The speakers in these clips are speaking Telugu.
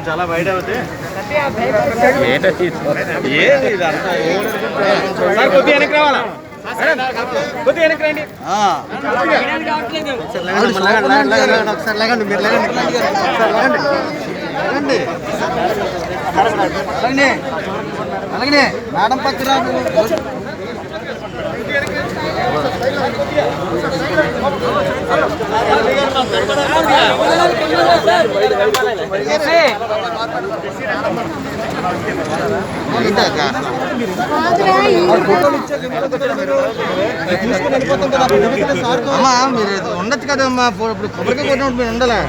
చాలా బయట అవుతే కొద్దిగా వెనక్కి రావాలా కొద్దిగా వెనక్కి రండి ఒకసారి లేకండి మీరు లేకండి అలాగనే మేడం పక్కన అమ్మా మీరు ఉండొచ్చు కదమ్మా ఇప్పుడు కొబ్బరికాయ కొట్టినప్పుడు మీరు ఉండాలి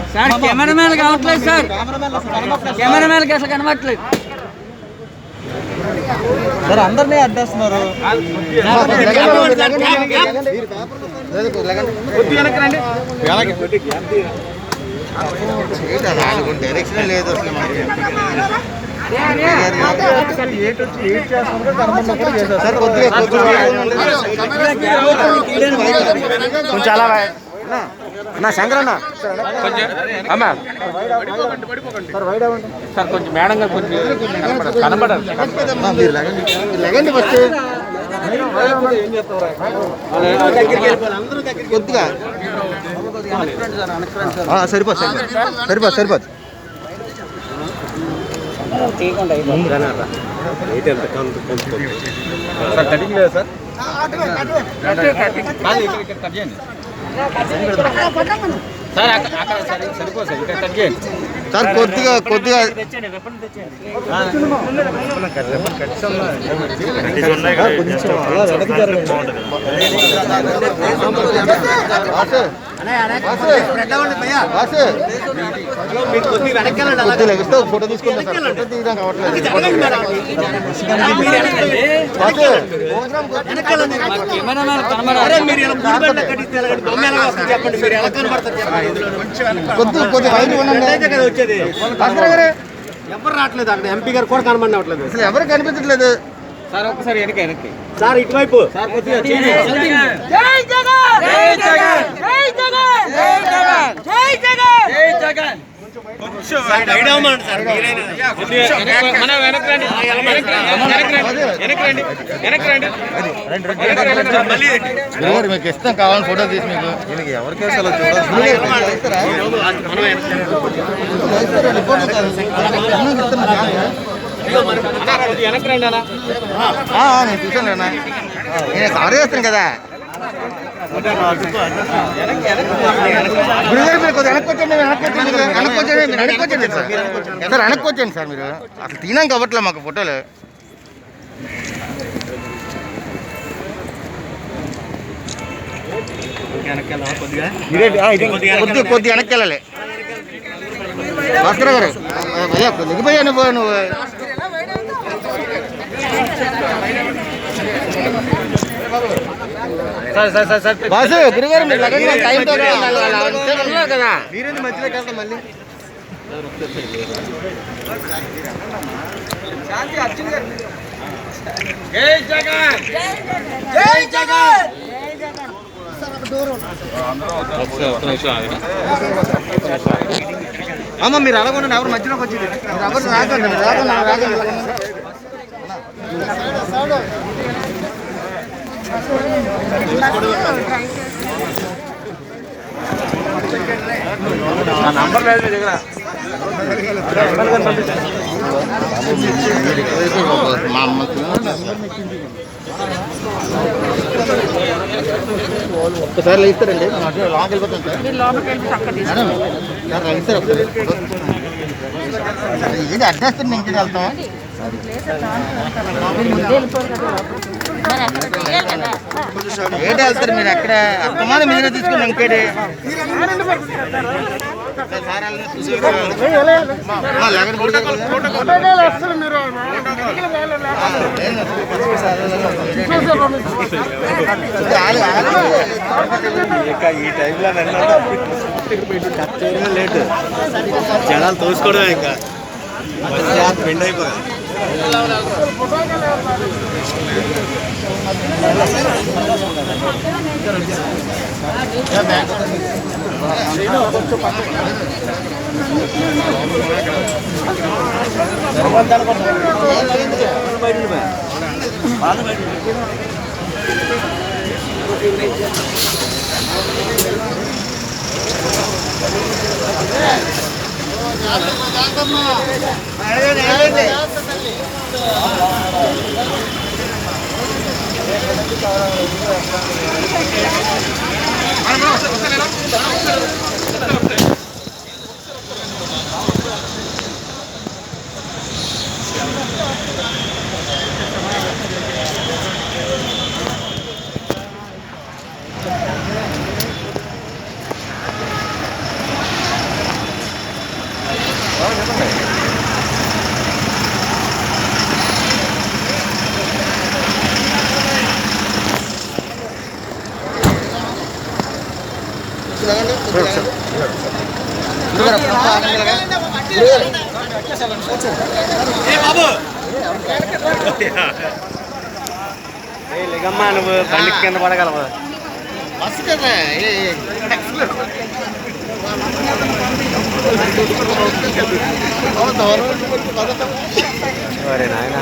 కెమెరామెన్ కావట్లేదు సార్ కెమెరామెన్ అసలు కనబడట్లేదు సార్ అందరినీ అడ్డేస్తున్నారు డైరెక్షన్ లేదు అసలు కొంచెం అలా అన్నా శంకరన్న అమ్మా సార్ కొంచెం మేడంగా కొంచెం కనబడాలి లేకండి ఫస్ట్ కొద్దిగా సరిపోదు సార్ కటింగ్ లేదా సార్ సార్ అక్కడ సరిపోదు సార్ ఇక్కడ కట్ చేయండి సార్ కొద్దిగా ఫోటో తీసుకుంటాం ఫోటో తీయడం కావట్లేదు వచ్చేది ఎవరు రావట్లేదు అక్కడ ఎంపీ గారు కూడా కనబడట్లేదు అసలు ఎవరు కనిపించట్లేదు సార్ ఒక్కసారి వెనక్కి సార్ ఇటువైపు సార్ కొద్దిగా మీకు ఇష్టం కావాలని ఫోటో తీసి మీకు ఎవరికి నేను చూసాను అన్న నేను కవర్ చేస్తాను కదా గురుగారు మీరు కొద్దిగా వెనక్కొచ్చండి సార్ వెనక్కొచ్చండి సార్ మీరు అసలు తినాం కావట్లే మాకు ఫోటోలు కొద్దిగా వెనక్కి వెళ్ళాలి భాస్కర్ గారు దిగిపోయా నువ్వు బాసు గురుగారు మీరు టైంతో కదా మీరేంది మధ్యలో కదా మళ్ళీ అమ్మ మీరు అలాగొండి ఎవరు మధ్యలోకి వచ్చింది ఎవరు రాకండి నంబర్ లేదు మీ దగ్గర ఒక్కసారి ఇస్తారండి లోపలికి వెళ్ళిపోతాం సార్ ఇస్తారు ఏంటి అడ్రస్ ఇంటికి వెళ్తాం ఏంటి వెళ్తారు మీరు ఎక్కడ అత్తమానం మీరే తీసుకుని ఇంకేటి ఈ టైంలో లేట్ జనాలు తోసుకోవడం ఇంకా బెండ్ అయిపోయింది. లేకమ్మా నువ్వు బండికి కింద పడగలవా బస్సు కదా సరే నాయన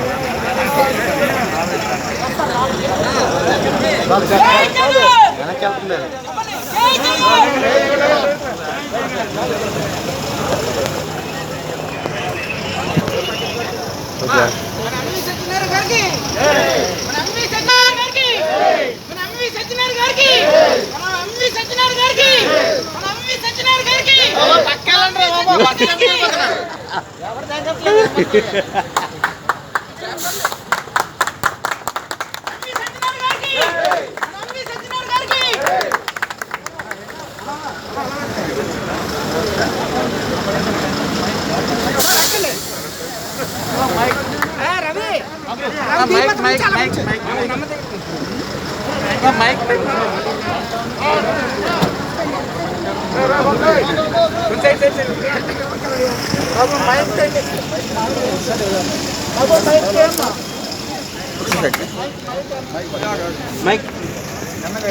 వెనక్కి వెళ్తుంది.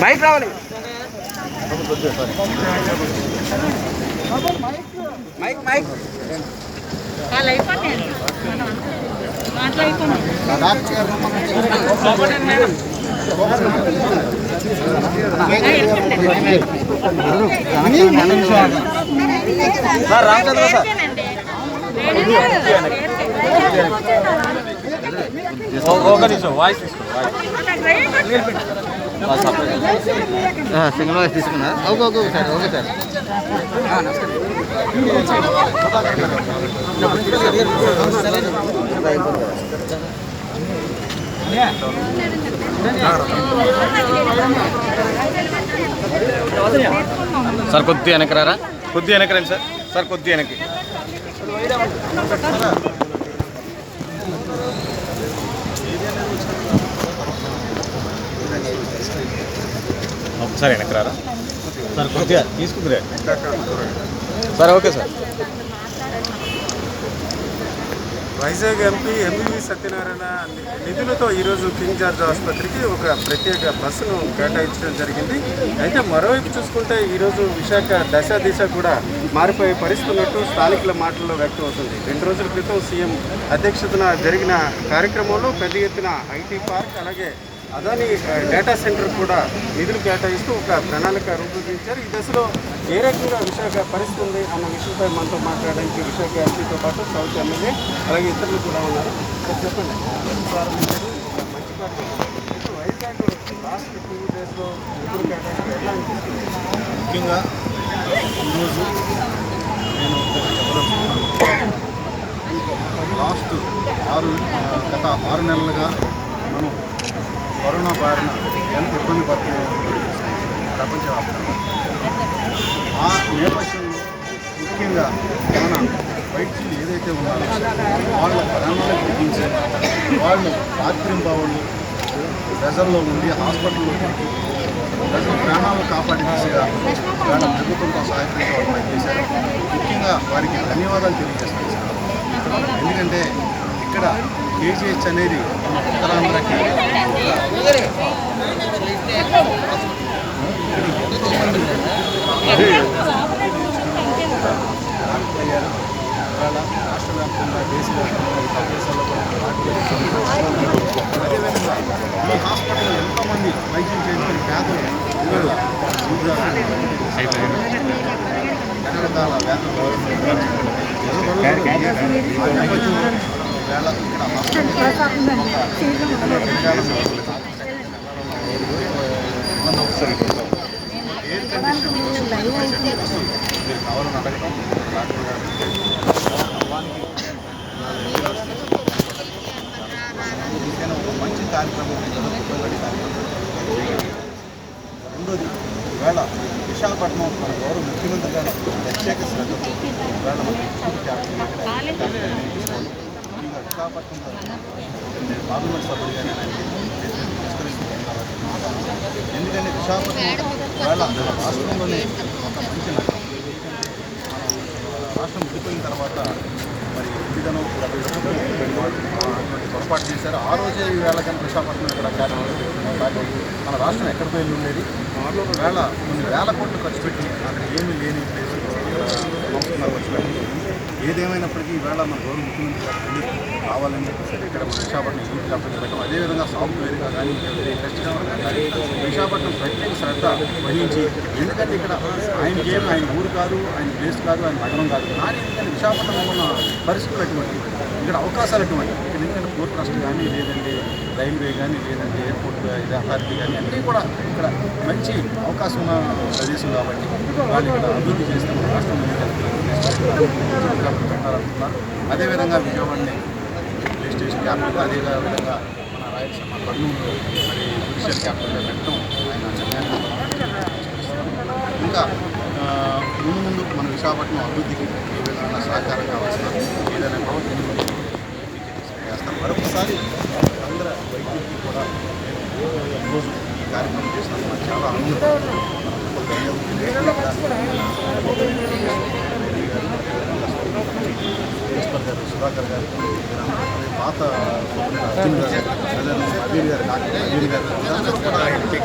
మైక్ రావాలి. Mike mike sir Ramachandra sir ఒక నిమిషం వాయిస్ సింగిల్ వాయిస్ తీసుకున్నా okay sir okay sir sir కొద్ది వెనక్కి రారా కొద్ది వెనక్కి రండి సార్ సార్ కొద్ది వెనక్కి ఒకసారి వెనక్కి రారా సార్ కొద్దిగా తీసుకుందిరే sir okay sir Vizag MP MVV Satyanarayana నిధులతో ఈరోజు కింగ్ జార్జ్ ఆసుపత్రికి ఒక ప్రత్యేక బస్సును కేటాయించడం జరిగింది. అయితే మరోవైపు చూసుకుంటే ఈరోజు విశాఖ దశ కూడా మారిపోయే పరిస్థితి ఉన్నట్టు స్థానికుల మాటల్లో వ్యక్తం అవుతుంది. 2 రోజుల క్రితం సీఎం అధ్యక్షతన జరిగిన కార్యక్రమంలో పెద్ద ఎత్తున ఐటీ పార్క్ అలాగే అదాని డేటా సెంటర్ కూడా నిధులు కేటాయిస్తూ ఒక ప్రణాళిక రూపొందించారు. ఈ దశలో ఏ రకంగా విశాఖ పరిస్థితి ఉంది అన్న విషయంపై మనతో మాట్లాడడానికి విశాఖ ఎంపీతో పాటు సౌత్ ఎమ్మెల్యే అలాగే ఇతరులు కూడా ఉన్నారు. చెప్పండి ప్రారంభించారు మంచి పార్టీ వైజాగ్ లాస్ట్ 2 డేస్లో నిధులు కేటాయించి ఎలా అనిపిస్తుంది? ముఖ్యంగా ఈరోజు నేను గత 6 నెలలుగా మనం కరోనా బారిన ఎంత ఇబ్బంది పడుతున్నామో ప్రపంచవ్యాప్తంగా. ఆ నేపథ్యంలో ముఖ్యంగా మన వైద్యులు ఏదైతే ఉన్నారో వాళ్ళ ప్రాణాలకు గురించి వాళ్ళు రాత్రింబవళ్ళు ప్రజల్లో ఉండి హాస్పిటల్లో ప్రజల ప్రాణాలు కాపాడే దిశగా వాళ్ళ ప్రభుత్వంతో సహాయపడితే వాళ్ళు పనిచేశారు. ముఖ్యంగా వారికి ధన్యవాదాలు తెలియజేస్తాను సార్. ఎందుకంటే ఇక్కడ కేజీహెచ్ అనేది ఉత్తరాంధ్రకి ఎంతోమంది రాష్ట్ర వ్యాప్తంగా దేశవ్యాప్తంగా ఇతర దేశాల్లో కూడా అదేవిధంగా ఈ హాస్పిటల్లో ఎంతోమంది వైద్యం చేయించుకుని పేదలు రకరకాల వ్యాధులు వేళ ఇక్కడ ఎయిర్ కండిషన్ మీరు కావాలని అడగడం డాక్టర్ గారు ఒక మంచి కార్యక్రమం ఉపయోగపడే కార్యక్రమం. రెండోది ఈవేళ విశాఖపట్నం మన గౌరవ ముఖ్యమంత్రి గారు ప్రత్యేక శ్రద్ధతో ఈవేళ మన విశాఖపట్నం పార్లమెంట్ సభ్యులు కానీ విస్తరిస్తున్నాం కాబట్టి ఎందుకంటే విశాఖపట్నం ఈవేళ మన రాష్ట్రంలోనే ఒక మంచి నగరం. రాష్ట్రం విడిపోయిన తర్వాత మరి విధిదనం అటువంటి పొరపాటు చేశారు. ఆ రోజే ఈవేళ కానీ విశాఖపట్నం ఇక్కడ మన రాష్ట్రం ఎక్కడికి వెళ్ళి ఉండేది. ఈవేళ కొన్ని వేల కోట్లు ఖర్చు పెట్టి అక్కడ ఏమీ లేని ప్లేస్ సంస్థలు ఖర్చు పెట్టి ఏదేమైనప్పటికీ ఈవేళ మన గౌరవ ముఖ్యమంత్రి గారు కావాలని చెప్పేసి ఇక్కడ మన విశాఖపట్నం యూత్ క్యాపిటల్ పెట్టడం, అదేవిధంగా సాఫ్ట్వేర్గా కానీ టెస్ట్ కానీ విశాఖపట్నం ప్రత్యేక శ్రద్ధ వహించి, ఎందుకంటే ఇక్కడ ఆయనకి ఏమి ఆయన ఊరు కాదు, ఆయన ప్లేస్ కాదు, ఆయన నగరం కాదు, కానీ ఎందుకంటే విశాఖపట్నంలో ఉన్న పరిస్థితులు అటువంటి, ఇక్కడ అవకాశాలు అటువంటి, ఇక్కడ ఎందుకంటే పోర్ట్ ట్రస్ట్ కానీ లేదంటే రైల్వే కానీ లేదంటే ఎయిర్పోర్ట్ అథారిటీ కానీ అన్నీ కూడా ఇక్కడ మంచి అవకాశం ఉన్న ప్రదేశం కాబట్టి వాళ్ళు ఇక్కడ అభివృద్ధి చేస్తాం రాష్ట్రంలో పెట్టాలనుకుంటున్నారు. అదేవిధంగా విజయవాడని ప్లే స్టేషన్ క్యాపిటల్, అదేవిధంగా మన రాయలసీమ కర్నూలు మరి జుడిషియల్ క్యాపిటల్గా పెట్టడం ఆయన నిర్ణయాన్ని ఇంకా ముందు మన విశాఖపట్నం అభివృద్ధికి ఏ విధంగా సహకారం కావాల్సిన ఏదైనా ప్రభుత్వం చేస్తాం. మరొకసారి అందరూ వైద్యులకి కూడా ఈరోజు ఈ కార్యక్రమం చేసినందుకు నాకు చాలా ఆనందం. ప్రిన్సిపల్ గారు సుధాకర్ గారు, పాత అర్జున్ గారు, అబీర్ గారు, డాక్టర్ అబీర్ గారు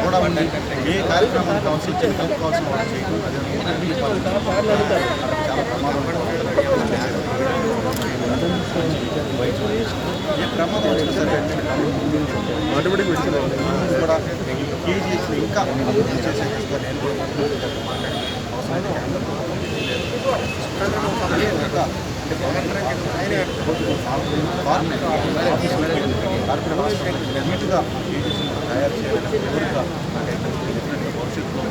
కూడా ఉండి ఏ కార్యక్రమం కావాల్సి చిన్న కావాల్సిన వాళ్ళు చేయడం, అదే చాలా ప్రమాదం ఏ ప్రమాదం వచ్చినా సరే ఆటోమేటిక్ విడిచి కూడా కేజీఎస్ ఇంకా అభివృద్ధి చేసే విధంగా నేను కూడా మాట్లాడి నీట్గా తయారు చేయాలని కోరిక నాకైతే భవిష్యత్తులో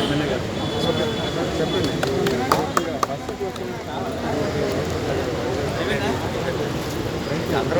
ఎమ్మెల్యే గారు చెప్పండి. అందరూ